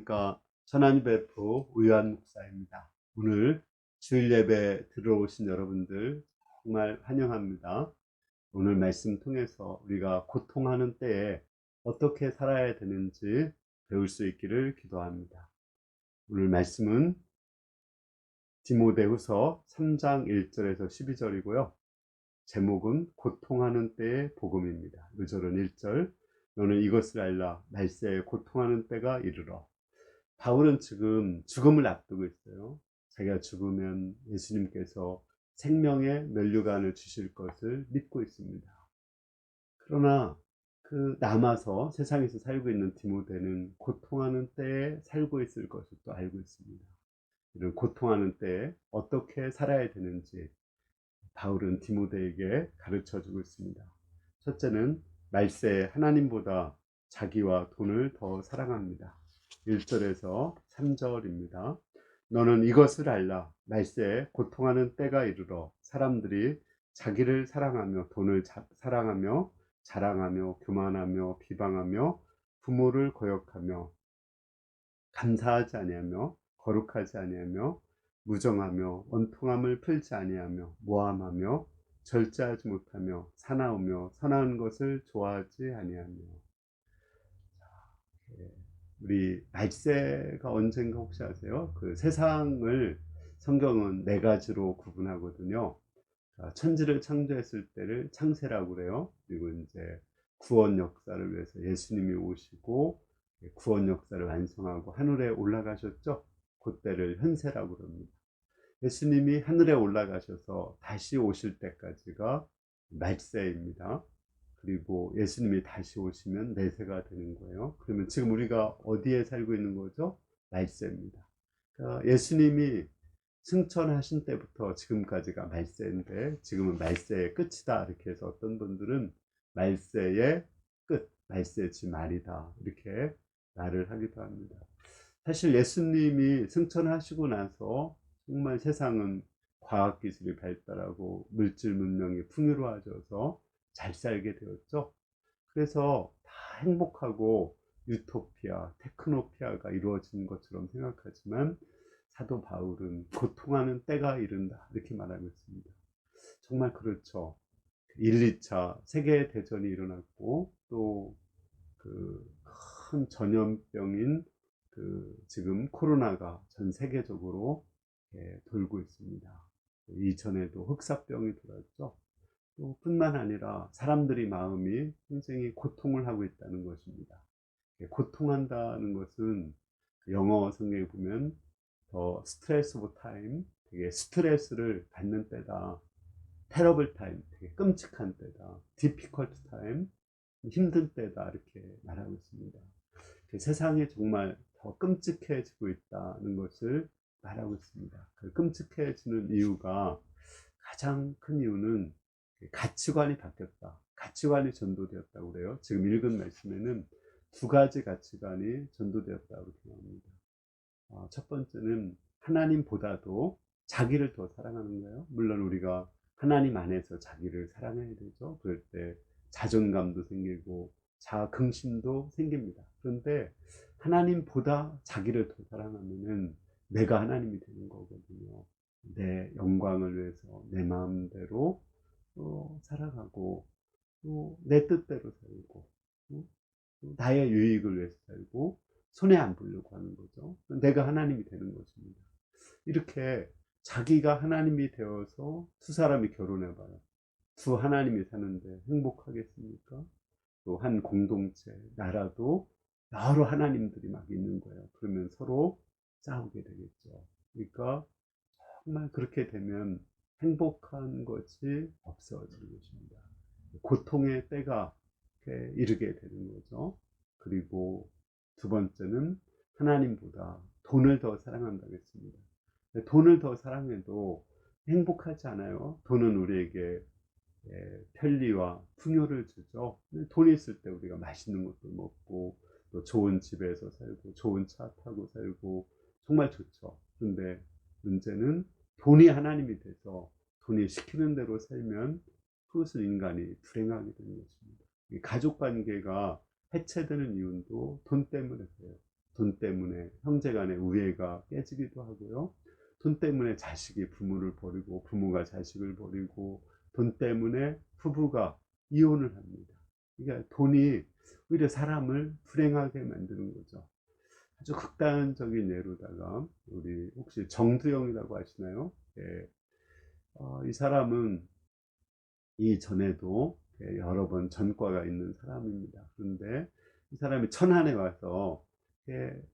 안녕하십니까. 천안유 베프 우요한 목사입니다. 오늘 주일 예배 들어오신 여러분들 정말 환영합니다. 오늘 말씀 통해서 우리가 고통하는 때에 어떻게 살아야 되는지 배울 수 있기를 기도합니다. 오늘 말씀은 디모데후서 3장 1절에서 12절이고요. 제목은 고통하는 때의 복음입니다. 1절은 1절, 너는 이것을 알라, 말세에 고통하는 때가 이르러. 바울은 지금 죽음을 앞두고 있어요. 자기가 죽으면 예수님께서 생명의 면류관을 주실 것을 믿고 있습니다. 그러나 그 남아서 세상에서 살고 있는 디모데는 고통하는 때에 살고 있을 것을 또 알고 있습니다. 이런 고통하는 때에 어떻게 살아야 되는지 바울은 디모데에게 가르쳐 주고 있습니다. 첫째는 말세에 하나님보다 자기와 돈을 더 사랑합니다. 1절에서 3절입니다. 너는 이것을 알라. 말세에 고통하는 때가 이르러 사람들이 자기를 사랑하며 돈을 사랑하며 자랑하며 교만하며 비방하며 부모를 거역하며 감사하지 아니하며 거룩하지 아니하며 무정하며 원통함을 풀지 아니하며 모함하며 절제하지 못하며 사나우며 선한 것을 좋아하지 아니하며. 우리 말세가 언젠가 혹시 아세요? 그 세상을 성경은 네 가지로 구분하거든요. 천지를 창조했을 때를 창세라고 그래요. 그리고 이제 구원 역사를 위해서 예수님이 오시고 구원 역사를 완성하고 하늘에 올라가셨죠. 그때를 현세라고 그럽니다. 예수님이 하늘에 올라가셔서 다시 오실 때까지가 말세입니다. 그리고 예수님이 다시 오시면 내세가 되는 거예요. 그러면 지금 우리가 어디에 살고 있는 거죠? 말세입니다. 그러니까 예수님이 승천하신 때부터 지금까지가 말세인데 지금은 말세의 끝이다 이렇게 해서 어떤 분들은 말세의 끝, 말세의 말이다 이렇게 말을 하기도 합니다. 사실 예수님이 승천하시고 나서 정말 세상은 과학기술이 발달하고 물질 문명이 풍요로워져서 잘 살게 되었죠. 그래서 다 행복하고 유토피아, 테크노피아가 이루어진 것처럼 생각하지만 사도 바울은 고통하는 때가 이른다 이렇게 말하고 있습니다. 정말 그렇죠. 1, 2차 세계대전이 일어났고 또 그 큰 전염병인 지금 코로나가 전 세계적으로 돌고 있습니다. 이전에도 흑사병이 돌았죠. 또 뿐만 아니라 사람들이 마음이 굉장히 고통을 하고 있다는 것입니다. 고통한다는 것은 영어 성경에 보면 더 스트레스 오브 타임, 되게 스트레스를 받는 때다. 테러블 타임, 되게 끔찍한 때다. 디피컬트 타임, 힘든 때다 이렇게 말하고 있습니다. 세상이 정말 더 끔찍해지고 있다는 것을 말하고 있습니다. 그 끔찍해지는 이유가 가장 큰 이유는 가치관이 바뀌었다. 가치관이 전도되었다고 그래요. 지금 읽은 말씀에는 두 가지 가치관이 전도되었다고 나옵니다. 첫 번째는 하나님보다도 자기를 더 사랑하는 거예요. 물론 우리가 하나님 안에서 자기를 사랑해야 되죠. 그럴 때 자존감도 생기고 자긍심도 생깁니다. 그런데 하나님보다 자기를 더 사랑하면은 내가 하나님이 되는 거거든요. 내 영광을 위해서 내 마음대로 살아가고 또 내 뜻대로 살고 또 나의 유익을 위해서 살고 손해 안 보려고 하는 거죠. 내가 하나님이 되는 것입니다. 이렇게 자기가 하나님이 되어서 두 사람이 결혼해 봐요. 두 하나님이 사는데 행복하겠습니까? 또 한 공동체, 나라도 여러 하나님들이 막 있는 거예요. 그러면 서로 싸우게 되겠죠. 그러니까 정말 그렇게 되면 행복한 것이 없어지는 것입니다. 고통의 때가 이르게 되는 거죠. 그리고 두 번째는 하나님보다 돈을 더 사랑한다고 했습니다. 돈을 더 사랑해도 행복하지 않아요. 돈은 우리에게 편리와 풍요를 주죠. 돈이 있을 때 우리가 맛있는 것도 먹고 또 좋은 집에서 살고 좋은 차 타고 살고 정말 좋죠. 그런데 문제는 돈이 하나님이 돼서 돈이 시키는 대로 살면 그것을 인간이 불행하게 되는 것입니다. 가족 관계가 해체되는 이유도 돈 때문에 그래요. 돈 때문에 형제 간의 우애가 깨지기도 하고요. 돈 때문에 자식이 부모를 버리고 부모가 자식을 버리고 돈 때문에 부부가 이혼을 합니다. 그러니까 돈이 오히려 사람을 불행하게 만드는 거죠. 아주 극단적인 예로다가 우리 혹시 정두영이라고 아시나요? 예. 이 사람은 이전에도 여러 번 전과가 있는 사람입니다. 그런데 이 사람이 천안에 와서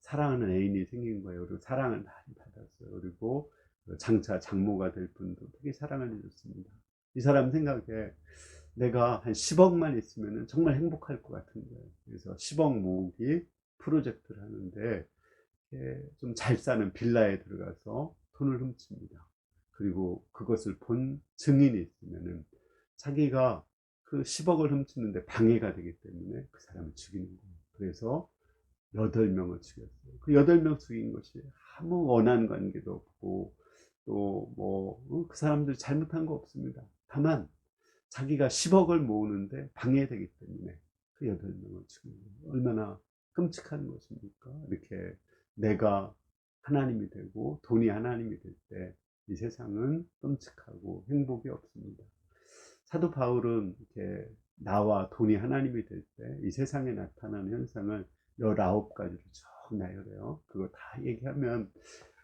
사랑하는 애인이 생긴 거예요. 그리고 사랑을 많이 받았어요. 그리고 장차 장모가 될 분도 되게 사랑을 해줬습니다. 이 사람 생각에 내가 한 10억만 있으면 정말 행복할 것 같은 거예요. 그래서 10억 모으기 프로젝트를 하는데 좀 잘 사는 빌라에 들어가서 돈을 훔칩니다. 그리고 그것을 본 증인이 있으면은 자기가 그 10억을 훔치는데 방해가 되기 때문에 그 사람을 죽이는 거예요. 그래서 8명을 죽였어요. 그 8명 죽인 것이 아무 원한 관계도 없고 또 뭐 그 사람들 잘못한 거 없습니다. 다만 자기가 10억을 모으는데 방해되기 때문에 그 8명을 죽인 거예요. 얼마나 끔찍한 것입니까? 이렇게 내가 하나님이 되고 돈이 하나님이 될 때 이 세상은 끔찍하고 행복이 없습니다. 사도 바울은 이렇게 나와 돈이 하나님이 될 때 이 세상에 나타나는 현상을 19가지로 쭉 나열해요. 그거 다 얘기하면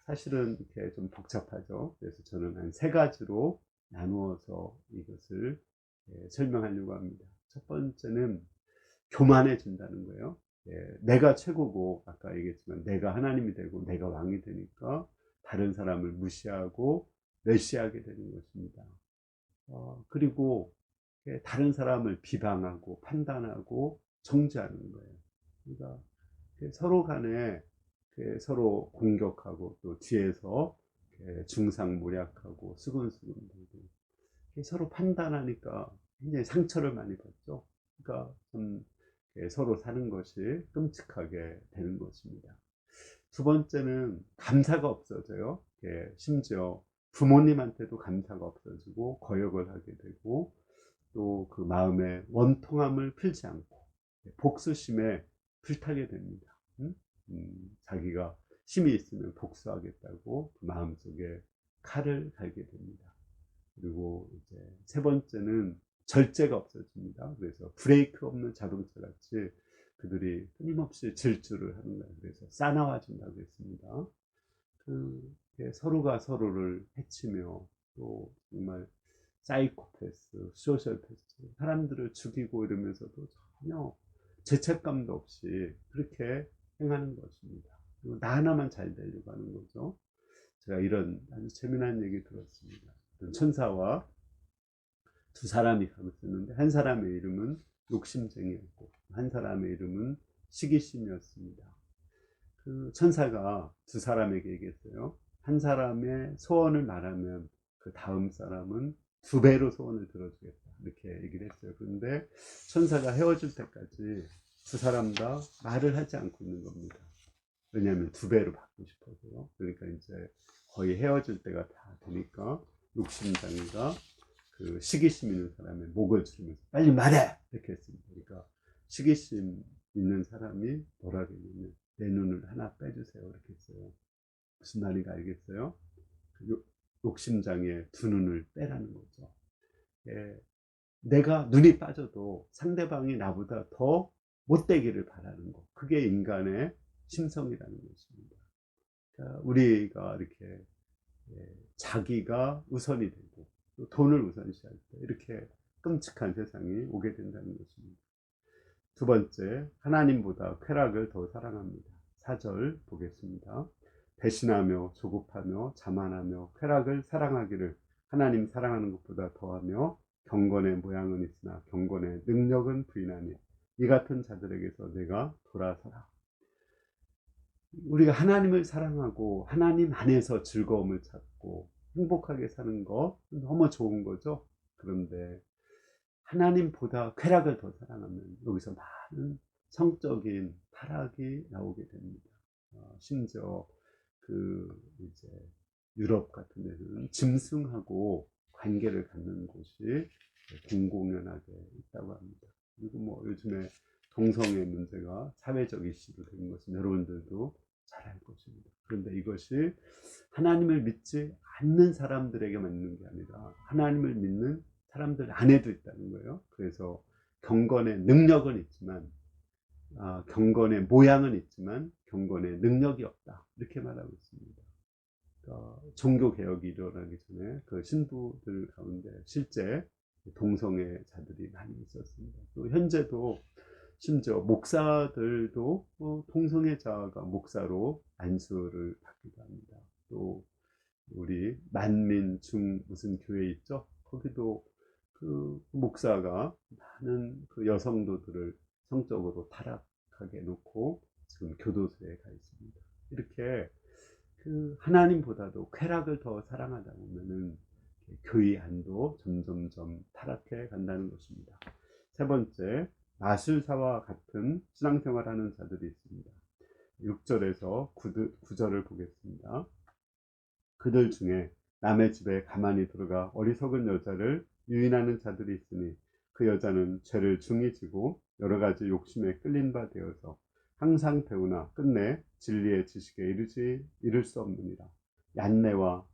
사실은 이렇게 좀 복잡하죠. 그래서 저는 한 3가지로 나누어서 이것을 설명하려고 합니다. 첫 번째는 교만해진다는 거예요. 내가 최고고 아까 얘기했지만 내가 하나님이 되고 내가 왕이 되니까 다른 사람을 무시하고 멸시하게 되는 것입니다. 그리고 다른 사람을 비방하고 판단하고 정죄하는 거예요. 그러니까 서로 간에 서로 공격하고 또 뒤에서 중상모략하고 수근수근대고 서로 판단하니까 굉장히 상처를 많이 받죠. 그러니까 좀 서로 사는 것이 끔찍하게 되는 것입니다. 두 번째는 감사가 없어져요. 심지어 부모님한테도 감사가 없어지고 거역을 하게 되고 또 그 마음에 원통함을 풀지 않고 복수심에 불타게 됩니다. 자기가 힘이 있으면 복수하겠다고 그 마음속에 칼을 갈게 됩니다. 그리고 이제 세 번째는 절제가 없어집니다. 그래서 브레이크 없는 자동차 같이 그들이 끊임없이 질주를 하는 거예요. 그래서 싸나워진다고 했습니다. 서로가 서로를 해치며 또 정말 사이코패스, 소셜패스, 사람들을 죽이고 이러면서도 전혀 죄책감도 없이 그렇게 행하는 것입니다. 그리고 나 하나만 잘 되려고 하는 거죠. 제가 이런 아주 재미난 얘기 들었습니다. 천사와 두 사람이 가고 있었는데 한 사람의 이름은 욕심쟁이였고 한 사람의 이름은 시기심이었습니다. 그 천사가 두 사람에게 얘기했어요. 한 사람의 소원을 말하면 그 다음 사람은 2배로 소원을 들어주겠다 이렇게 얘기를 했어요. 그런데 천사가 헤어질 때까지 두 사람 다 말을 하지 않고 있는 겁니다. 왜냐하면 2배로 받고 싶어서요. 그러니까 이제 거의 헤어질 때가 다 되니까 욕심장이가 그 시기심 있는 사람의 목을 조르면서 빨리 말해 이렇게 했습니다. 그러니까 시기심 있는 사람이 뭐라고 했냐면 내 눈을 하나 빼주세요 이렇게 했어요. 무슨 말인가 알겠어요? 욕심장의 두 눈을 빼라는 거죠. 내가 눈이 빠져도 상대방이 나보다 더 못되기를 바라는 것, 그게 인간의 심성이라는 것입니다. 그러니까 우리가 이렇게 자기가 우선이 되고 또 돈을 우선시할 때 이렇게 끔찍한 세상이 오게 된다는 것입니다. 두 번째, 하나님보다 쾌락을 더 사랑합니다. 4절 보겠습니다. 배신하며 조급하며 자만하며 쾌락을 사랑하기를 하나님 사랑하는 것보다 더하며 경건의 모양은 있으나 경건의 능력은 부인하니 이 같은 자들에게서 내가 돌아서라. 우리가 하나님을 사랑하고 하나님 안에서 즐거움을 찾고 행복하게 사는 거 너무 좋은 거죠. 그런데 하나님보다 쾌락을 더 사랑하면 여기서 많은 성적인 타락이 나오게 됩니다. 심지어 이제 유럽 같은 데는 짐승하고 관계를 갖는 곳이 공공연하게 있다고 합니다. 그리고 뭐 요즘에 동성애 문제가 사회적 이슈로 된 것은 여러분들도 잘 알 것입니다. 그런데 이것이 하나님을 믿지 않는 사람들에게만 있는 게 아니라 하나님을 믿는 사람들 안에도 있다는 거예요. 그래서 경건의 능력은 있지만 경건의 모양은 있지만 경건의 능력이 없다, 이렇게 말하고 있습니다. 종교개혁이 일어나기 전에 그 신부들 가운데 실제 동성애자들이 많이 있었습니다. 또 현재도 심지어 목사들도 동성애자가 목사로 안수를 받기도 합니다. 또 우리 만민중 무슨 교회 있죠? 거기도 그 목사가 많은 그 여성도들을 성적으로 타락하게 놓고 지금 교도소에 가 있습니다. 이렇게 그 하나님보다도 쾌락을 더 사랑하다 보면은 교회 안도 점점점 타락해 간다는 것입니다. 세 번째, 마술사와 같은 신앙생활하는 자들이 있습니다. 6절에서 9절을 보겠습니다. 그들 중에 남의 집에 가만히 들어가 어리석은 여자를 유인하는 자들이 있으니 그 여자는 죄를 중히 지고 여러 가지 욕심에 끌린 바 되어서 항상 배우나 끝내 진리의 지식에 이를 수 없느니라. 얀네와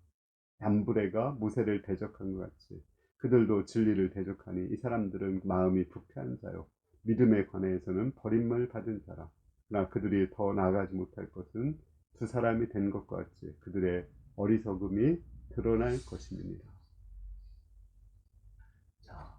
얀브레가 모세를 대적한 것 같이 그들도 진리를 대적하니 이 사람들은 마음이 부패한 자요 믿음에 관해서는 버림을 받은 자라. 그러나 그들이 더 나아가지 못할 것은 두 사람이 된 것과 같이 그들의 어리석음이 드러날 것입니다. 자,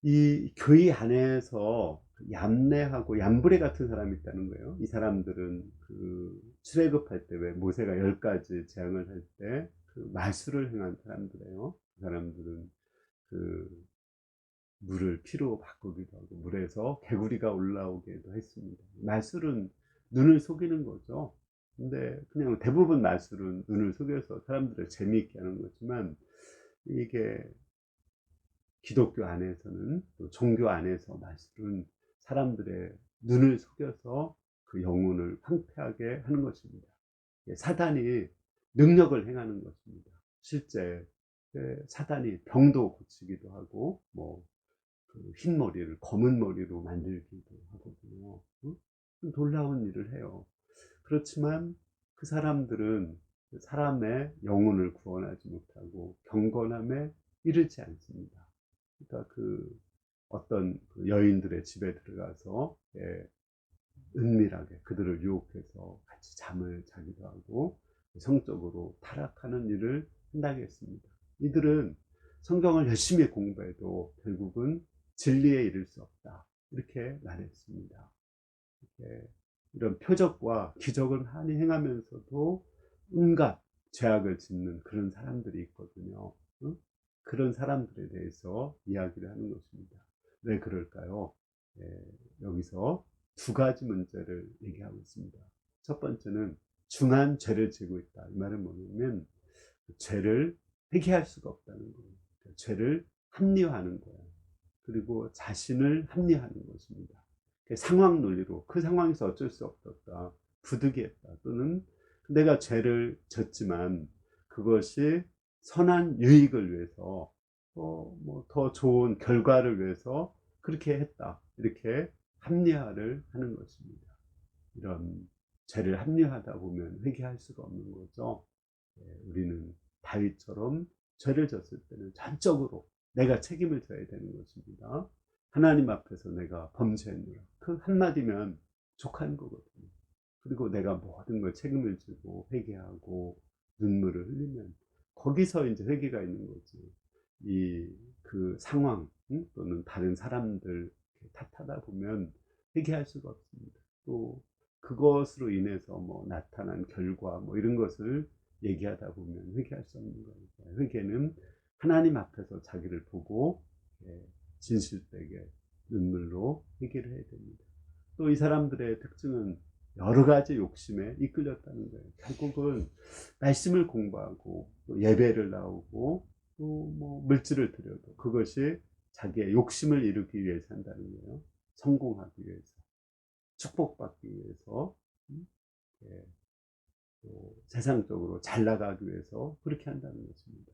이 교회 안에서 얌네하고 얌브레 같은 사람이 있다는 거예요. 이 사람들은 그 출애굽할 때 왜 모세가 10가지 재앙을 할 때 그 마술을 행한 사람들이에요. 그 사람들은 그 물을 피로 바꾸기도 하고 물에서 개구리가 올라오기도 했습니다. 마술은 눈을 속이는 거죠. 근데 그냥 대부분 마술은 눈을 속여서 사람들을 재미있게 하는 거지만 이게 기독교 안에서는 또 종교 안에서 마술은 사람들의 눈을 속여서 그 영혼을 황폐하게 하는 것입니다. 사단이 능력을 행하는 것입니다. 실제 사단이 병도 고치기도 하고 뭐 그 흰 머리를 검은 머리로 만들기도 하거든요. 놀라운 일을 해요. 그렇지만 그 사람들은 사람의 영혼을 구원하지 못하고 경건함에 이르지 않습니다. 그러니까 그 어떤 그 여인들의 집에 들어가서 은밀하게 그들을 유혹해서 같이 잠을 자기도 하고 성적으로 타락하는 일을 한다고 했습니다. 이들은 성경을 열심히 공부해도 결국은 진리에 이를 수 없다, 이렇게 말했습니다. 이런 표적과 기적을 많이 행하면서도 온갖 죄악을 짓는 그런 사람들이 있거든요. 그런 사람들에 대해서 이야기를 하는 것입니다. 왜 그럴까요? 여기서 두 가지 문제를 얘기하고 있습니다. 첫 번째는 중한 죄를 지고 있다. 이 말은 뭐냐면 죄를 회개할 수가 없다는 거예요. 그러니까 죄를 합리화하는 거예요. 그리고 자신을 합리화하는 것입니다. 상황 논리로 그 상황에서 어쩔 수 없었다, 부득이했다, 또는 내가 죄를 졌지만 그것이 선한 유익을 위해서 뭐 더 좋은 결과를 위해서 그렇게 했다, 이렇게 합리화를 하는 것입니다. 이런 죄를 합리화하다 보면 회개할 수가 없는 거죠. 우리는 다윗처럼 죄를 졌을 때는 전적으로 내가 책임을 져야 되는 것입니다. 하나님 앞에서 내가 범죄했노라, 그 한마디면 족한 거거든요. 그리고 내가 모든 걸 책임을 지고 회개하고 눈물을 흘리면 거기서 이제 회개가 있는 거지. 그 상황 또는 다른 사람들 탓하다 보면 회개할 수가 없습니다. 또 그것으로 인해서 뭐 나타난 결과 뭐 이런 것을 얘기하다 보면 회개할 수 없는 거니까, 회개는 하나님 앞에서 자기를 보고 진실되게 눈물로 회개를 해야 됩니다. 또 이 사람들의 특징은 여러 가지 욕심에 이끌렸다는 거예요. 결국은 말씀을 공부하고 또 예배를 나오고 또 뭐 물질을 드려도 그것이 자기의 욕심을 이루기 위해서 한다는 거예요. 성공하기 위해서, 축복받기 위해서, 또 세상적으로 잘 나가기 위해서 그렇게 한다는 것입니다.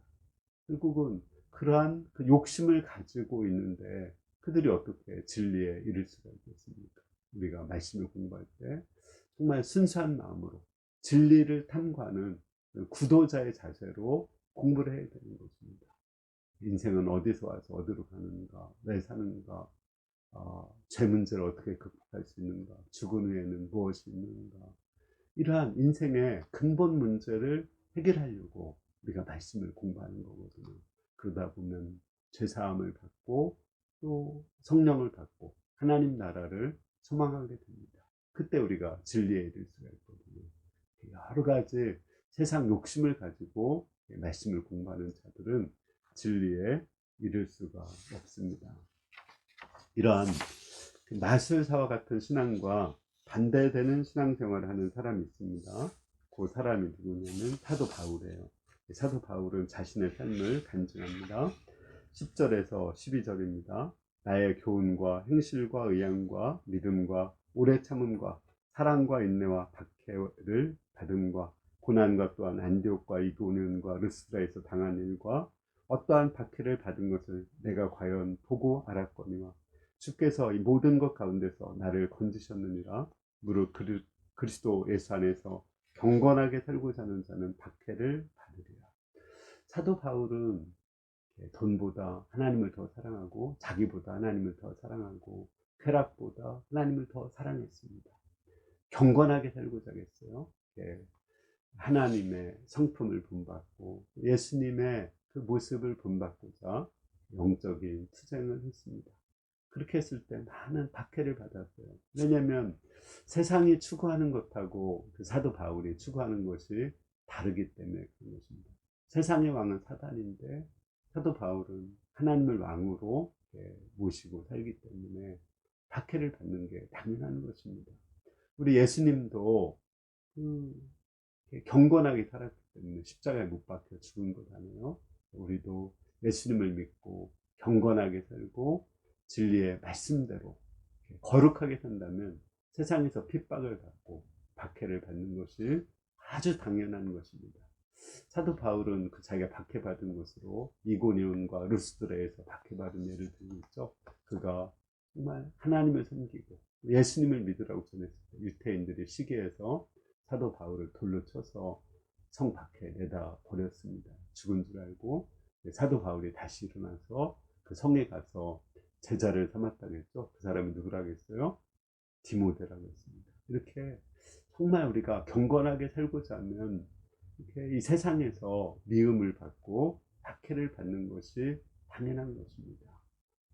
결국은 그러한 그 욕심을 가지고 있는데 그들이 어떻게 진리에 이를 수가 있겠습니까? 우리가 말씀을 공부할 때 정말 순수한 마음으로 진리를 탐구하는 구도자의 자세로 공부를 해야 되는 것입니다. 인생은 어디서 와서 어디로 가는가, 왜 사는가, 죄 문제를 어떻게 극복할 수 있는가, 죽은 후에는 무엇이 있는가, 이러한 인생의 근본 문제를 해결하려고 우리가 말씀을 공부하는 거거든요. 그러다 보면 죄사함을 받고 또 성령을 받고 하나님 나라를 소망하게 됩니다. 그때 우리가 진리에 이를 수가 있거든요. 여러 가지 세상 욕심을 가지고 말씀을 공부하는 자들은 진리에 이를 수가 없습니다. 이러한 마술사와 같은 신앙과 반대되는 신앙생활을 하는 사람이 있습니다. 그 사람이 누구냐면 사도 바울이에요. 사도 바울은 자신의 삶을 간증합니다. 10절에서 12절입니다. 나의 교훈과 행실과 의향과 믿음과 오래 참음과 사랑과 인내와 박해를 받음과 고난과 또한 안디옥과 이고니온과 르스드라에서 당한 일과 어떠한 박해를 받은 것을 내가 과연 보고 알았거니와 주께서 이 모든 것 가운데서 나를 건지셨느니라. 무릇 그리스도 예수 안에서 경건하게 살고자 하는 자는 박해를 받으리라. 사도 바울은 돈보다 하나님을 더 사랑하고 자기보다 하나님을 더 사랑하고 쾌락보다 하나님을 더 사랑했습니다. 경건하게 살고자 했어요. 하나님의 성품을 본받고 예수님의 그 모습을 본받고자 영적인 투쟁을 했습니다. 그렇게 했을 때 많은 박해를 받았어요. 왜냐하면 세상이 추구하는 것하고 그 사도 바울이 추구하는 것이 다르기 때문에 그런 것입니다. 세상의 왕은 사단인데 사도 바울은 하나님을 왕으로 모시고 살기 때문에 박해를 받는 게 당연한 것입니다. 우리 예수님도 경건하게 살았기 때문에 십자가에 못 박혀 죽은 거잖아요. 우리도 예수님을 믿고 경건하게 살고 진리의 말씀대로 거룩하게 산다면 세상에서 핍박을 받고 박해를 받는 것이 아주 당연한 것입니다. 사도 바울은 그 자기가 박해받은 것으로 이고니온과 루스드라에서 박해받은 예를 들고 있죠. 그가 정말 하나님을 섬기고 예수님을 믿으라고 전했을 때 유태인들이 시기해서 사도 바울을 돌로 쳐서 성 밖에 내다 버렸습니다. 죽은 줄 알고 사도 바울이 다시 일어나서 그 성에 가서 제자를 삼았다고 했죠. 그 사람이 누구라고 했어요? 디모데라고 했습니다. 이렇게 정말 우리가 경건하게 살고자 하면 이렇게 이 세상에서 미움을 받고 박해를 받는 것이 당연한 것입니다.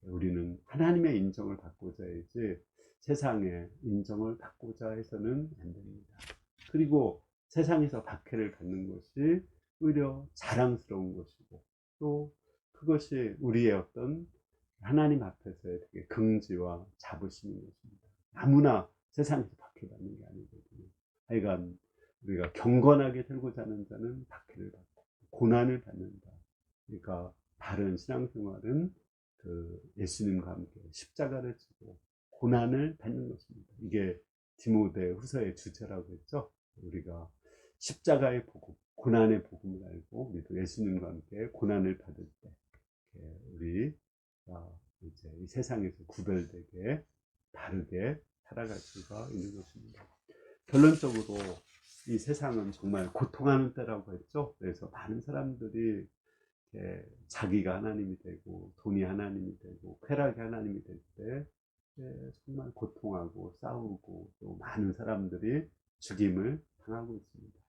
우리는 하나님의 인정을 받고자 해야지 세상의 인정을 받고자 해서는 안 됩니다. 그리고 세상에서 박해를 받는 것이 오히려 자랑스러운 것이고 또 그것이 우리의 어떤 하나님 앞에서의 되게 긍지와 자부심인 것입니다. 아무나 세상에서 박해받는 게 아니거든요. 하여간 우리가 경건하게 살고자 하는 자는 박해를 받고 고난을 받는다. 그러니까 바른 신앙생활은 그 예수님과 함께 십자가를 지고 고난을 받는 것입니다. 이게 디모데 후서의 주제라고 했죠. 우리가 십자가의 복음, 고난의 복음을 알고 우리도 예수님과 함께 고난을 받을 때 우리가 이제 이 세상에서 구별되게 바르게 살아갈 수가 있는 것입니다. 결론적으로 이 세상은 정말 고통하는 때라고 했죠. 그래서 많은 사람들이 자기가 하나님이 되고 돈이 하나님이 되고 쾌락이 하나님이 될 때 정말 고통하고 싸우고 또 많은 사람들이 죽임을 당하고 있습니다.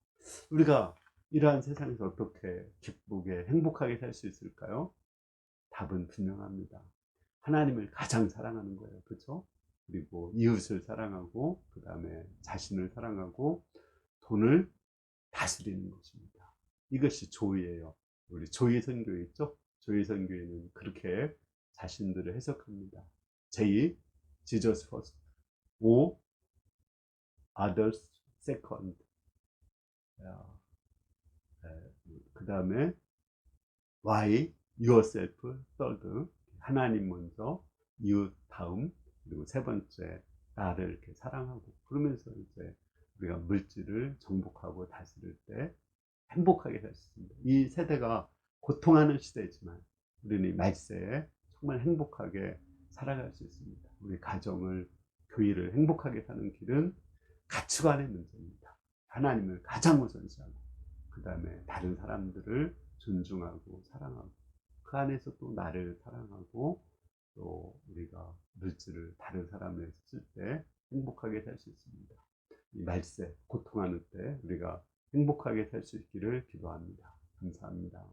우리가 이러한 세상에서 어떻게 기쁘게 행복하게 살 수 있을까요? 답은 분명합니다. 하나님을 가장 사랑하는 거예요. 그렇죠? 그리고 이웃을 사랑하고 그 다음에 자신을 사랑하고 돈을 다스리는 것입니다. 이것이 조의예요. 우리 조의 선교회 있죠? 조의 선교회는 그렇게 자신들을 해석합니다. J, Jesus first. O, others second. 그 다음에 Y, yourself third. 하나님 먼저, 이웃 다음, 그리고 세 번째 나를 이렇게 사랑하고 그러면서 이제 우리가 물질을 정복하고 다스릴 때 행복하게 살 수 있습니다. 이 세대가 고통하는 시대지만 우리는 이 말세에 정말 행복하게 살아갈 수 있습니다. 우리 가정을, 교회를 행복하게 사는 길은 가치관의 문제입니다. 하나님을 가장 우선시하고, 그 다음에 다른 사람들을 존중하고 사랑하고, 그 안에서 또 나를 사랑하고, 또 우리가 물질을 다른 사람에게 쓸 때 행복하게 살 수 있습니다. 이 말세, 고통하는 때 우리가 행복하게 살 수 있기를 기도합니다. 감사합니다.